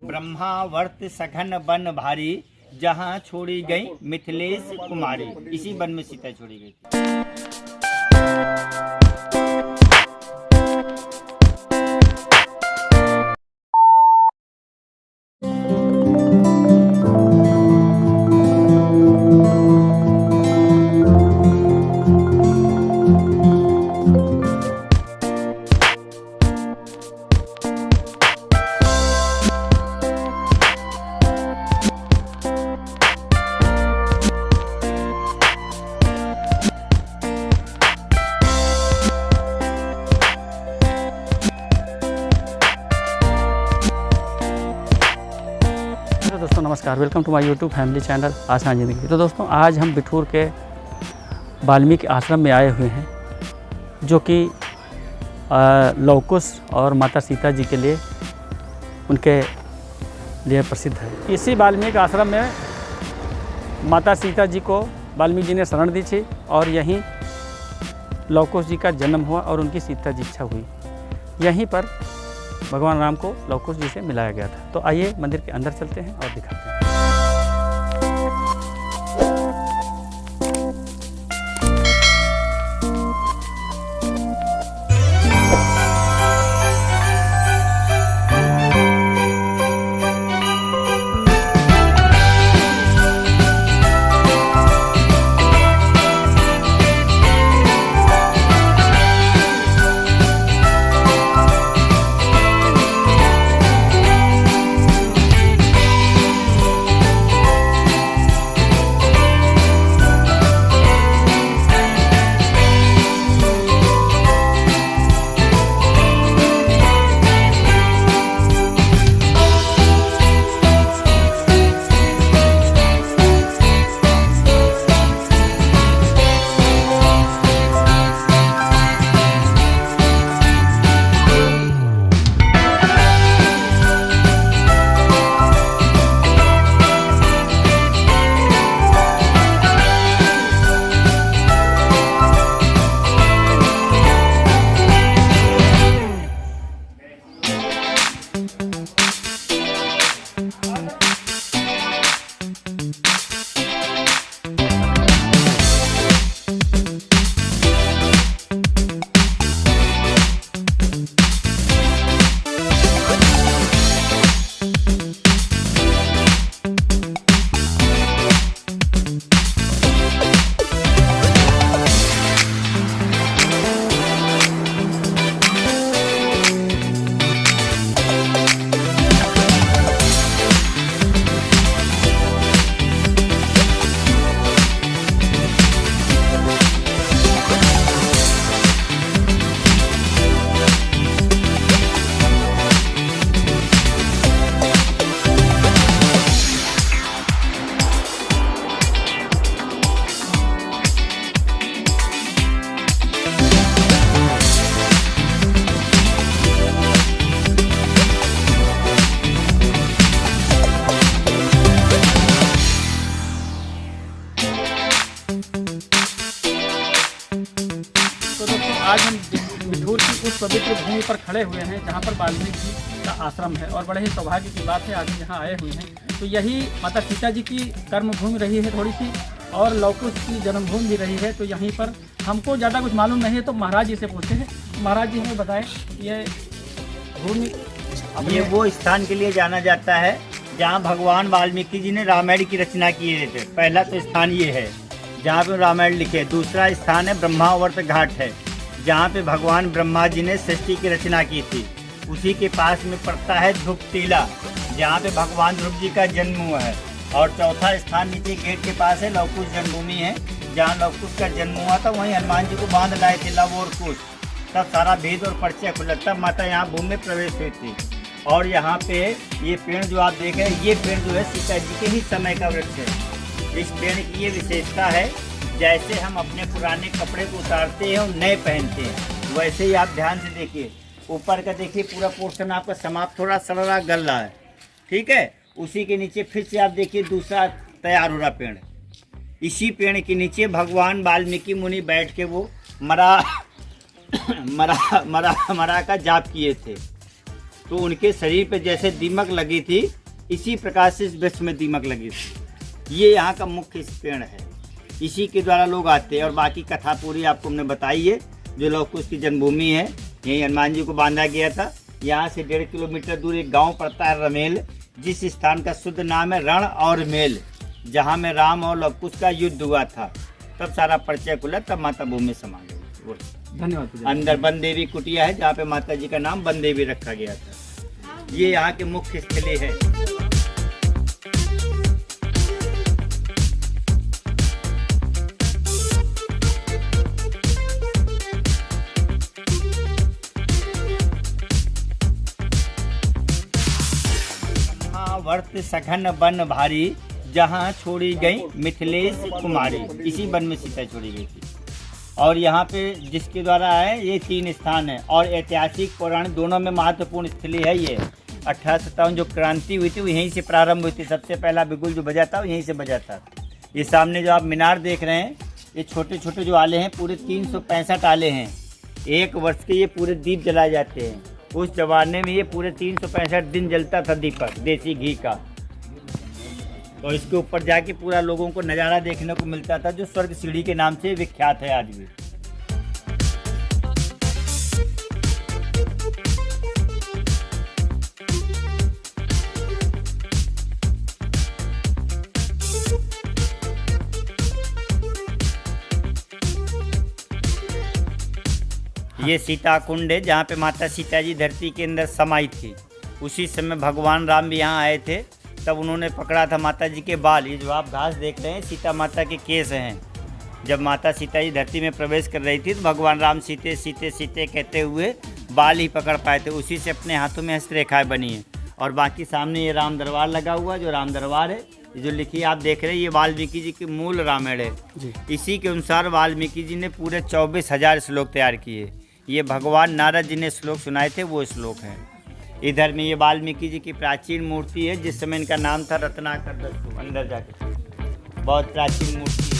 ब्रह्मावर्त सघन वन भारी, जहाँ छोड़ी गई मिथिलेश कुमारी। इसी वन में सीता छोड़ी गई थी। दोस्तों नमस्कार, welcome to my YouTube family channel Aasan Zindagi. तो दोस्तों आज हम बिठूर के वाल्मीकि आश्रम में आए हुए हैं, जो कि लव कुश और माता सीता जी के लिए उनके लिए प्रसिद्ध है। इसी वाल्मीकि आश्रम में माता सीता जी को वाल्मीकि जी ने शरण दी थी और यहीं लव कुश जी का जन्म हुआ और उनकी सीता जी इच्छा हुई। यहीं पर भगवान राम को लव कुश जी से मिलाया गया था। तो आइए मंदिर के अंदर चलते हैं और दिखाते हैं। तो दोस्तों आज हम बिठूर की उस पवित्र भूमि पर खड़े हुए हैं जहाँ पर वाल्मीकि जी का आश्रम है और बड़े ही सौभाग्य की बात है आज यहाँ आए हुए हैं। तो यही माता सीता जी की कर्मभूमि रही है थोड़ी सी, और लव कुश की जन्मभूमि भी रही है। तो यहीं पर हमको ज़्यादा कुछ मालूम नहीं है, तो महाराज जी से पूछते हैं। महाराज जी हमें बताएं, ये भूमि ये वो स्थान के लिए जाना जाता है जहाँ भगवान वाल्मीकि जी ने रामायण की रचना किए थे। पहला तो स्थान ये है जहाँ पे रामायण लिखे। दूसरा स्थान है ब्रह्मावर्त घाट है, जहाँ पे भगवान ब्रह्मा जी ने सृष्टि की रचना की थी। उसी के पास में पड़ता है ध्रुव टीला, जहाँ पे भगवान ध्रुव जी का जन्म हुआ है। और चौथा स्थान नीचे गेट के पास है लव कुश जन्मभूमि है, जहाँ लव कुश का जन्म हुआ था। वहीं हनुमान जी को बांध लाए थे लव और कुश, तब सारा भेद और परिचय खुला, तब माता यहाँ भूमि में प्रवेश हुई थी। और यहाँ पे ये पेड़ जो आप देख रहे हैं, ये पेड़ जो है सीता जी के ही समय का वृक्ष है। इस पेड़ की ये विशेषता है, जैसे हम अपने पुराने कपड़े को उतारते हैं और नए पहनते हैं, वैसे ही आप ध्यान से देखिए। ऊपर का देखिए पूरा पोर्शन आपका समाप्त, थोड़ा सड़ रहा गल रहा है, ठीक है। उसी के नीचे फिर से आप देखिए दूसरा तैयार हो रहा पेड़। इसी पेड़ के नीचे भगवान वाल्मीकि मुनि बैठ के वो मरा का जाप किए थे। तो उनके शरीर पे जैसे दीमक लगी थी, इसी प्रकार से इस वृक्ष में दीमक लगी थी। ये यहाँ का मुख्य पेड़ है, इसी के द्वारा लोग आते हैं। और बाकी कथा पूरी आपको हमने बताई है। जो लवकुश की जन्मभूमि है, यहीं हनुमान जी को बांधा गया था। यहाँ से 1.5 किलोमीटर दूर एक गांव पड़ता है रमेल, जिस स्थान का शुद्ध नाम है रण और मेल, जहाँ में राम और लवकुश का युद्ध हुआ था। तब सारा परिचय खुला, तब माता भूमि समा गई। धन्यवाद। अंदर वन देवी कुटिया है, जहाँ पे माता जी का नाम वन देवी रखा गया था। ये यहाँ के मुख्य स्थली है। वर्त सघन वन भारी, जहाँ छोड़ी गई मिथिलेश कुमारी। इसी वन में सीता छोड़ी गई थी। और यहाँ पे जिसके द्वारा है, ये 3 स्थान है। और ऐतिहासिक पौराणिक दोनों में महत्वपूर्ण स्थली है ये। 1857 जो क्रांति हुई थी वो यहीं से प्रारंभ हुई थी। सबसे पहला बिगुल जो बजा था वो यहीं से बजा था। ये सामने जो आप मीनार देख रहे हैं, ये छोटे छोटे जो आले हैं, पूरे 365 आले हैं। 1 वर्ष के ये पूरे दीप जलाए जाते हैं। उस जमाने में ये पूरे 365 दिन जलता था दीपक, देसी घी का। तो इसके ऊपर जाके पूरा लोगों को नज़ारा देखने को मिलता था, जो स्वर्ग सीढ़ी के नाम से विख्यात है आज भी। ये सीता कुंड है, जहाँ पे माता सीता जी धरती के अंदर समाई थी। उसी समय भगवान राम भी यहाँ आए थे, तब उन्होंने पकड़ा था माता जी के बाल। ये जो आप घास देख रहे हैं, सीता माता के केस हैं। जब माता सीता जी धरती में प्रवेश कर रही थी, तो भगवान राम सीते सीते सीते कहते हुए बाल ही पकड़ पाए थे। उसी से अपने हाथों में हस्तरेखाएँ बनी हैं। और बाकी सामने ये राम दरबार लगा हुआ, जो राम दरबार है, जो लिखी आप देख रहे हैं, ये वाल्मीकि जी की मूल रामायण है जी। इसी के अनुसार वाल्मीकि जी ने पूरे 24,000 श्लोक तैयार किए। ये भगवान नारद जी ने श्लोक सुनाए थे, वो श्लोक हैं। इधर में ये वाल्मीकि जी की प्राचीन मूर्ति है, जिस समय इनका नाम था रत्नाकर दस्यु। अंदर जाके बहुत प्राचीन मूर्ति है।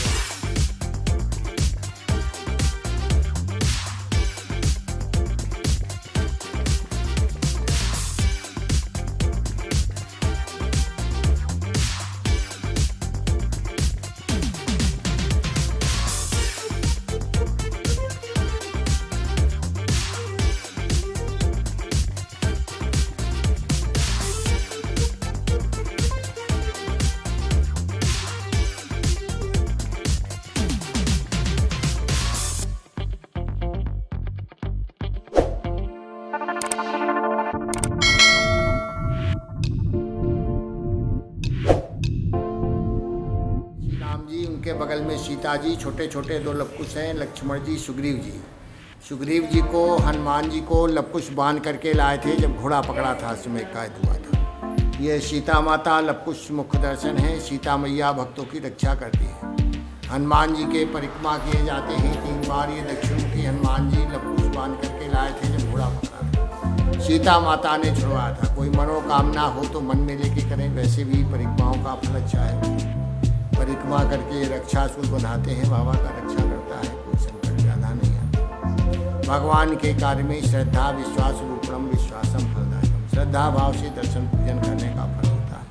उनके बगल में सीता जी, छोटे छोटे 2 लवकुश हैं, लक्ष्मण जी, सुग्रीव जी। सुग्रीव जी को हनुमान जी को लवकुश बांध करके लाए थे, जब घोड़ा पकड़ा था समय कैद हुआ था। ये सीता माता लवकुश मुख्य दर्शन है। सीता मैया भक्तों की रक्षा करती है। हनुमान जी के परिक्रमा किए जाते हैं 3 बार। ये दक्षिणमुखी हनुमान जी लवकुश बांध करके लाए थे, जब घोड़ा पकड़ा था। सीता माता ने छुड़वाया था। कोई मनोकामना हो तो मन में लेके करें। वैसे भी परिक्रमाओं का फल अच्छा है। परिक्रमा करके रक्षासुर बनाते हैं, बाबा का रक्षा करता है, कोई संकट ज़्यादा नहीं आता। भगवान के कार्य में श्रद्धा विश्वास रूपम विश्वासम फलदायकम। श्रद्धा भाव से दर्शन पूजन करने का फल होता है।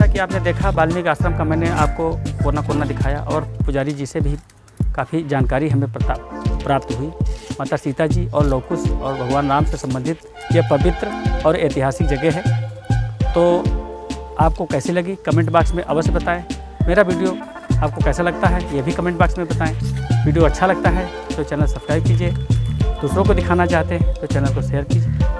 कि आपने देखा वाल्मीकि आश्रम का, मैंने आपको कोना कोना दिखाया और पुजारी जी से भी काफ़ी जानकारी हमें प्राप्त हुई। माता सीता जी और लवकुश और भगवान राम से संबंधित यह पवित्र और ऐतिहासिक जगह है। तो आपको कैसी लगी कमेंट बॉक्स में अवश्य बताएं। मेरा वीडियो आपको कैसा लगता है ये भी कमेंट बॉक्स में बताएं। वीडियो अच्छा लगता है तो चैनल सब्सक्राइब कीजिए। दूसरों को दिखाना चाहते हैं तो चैनल को शेयर कीजिए।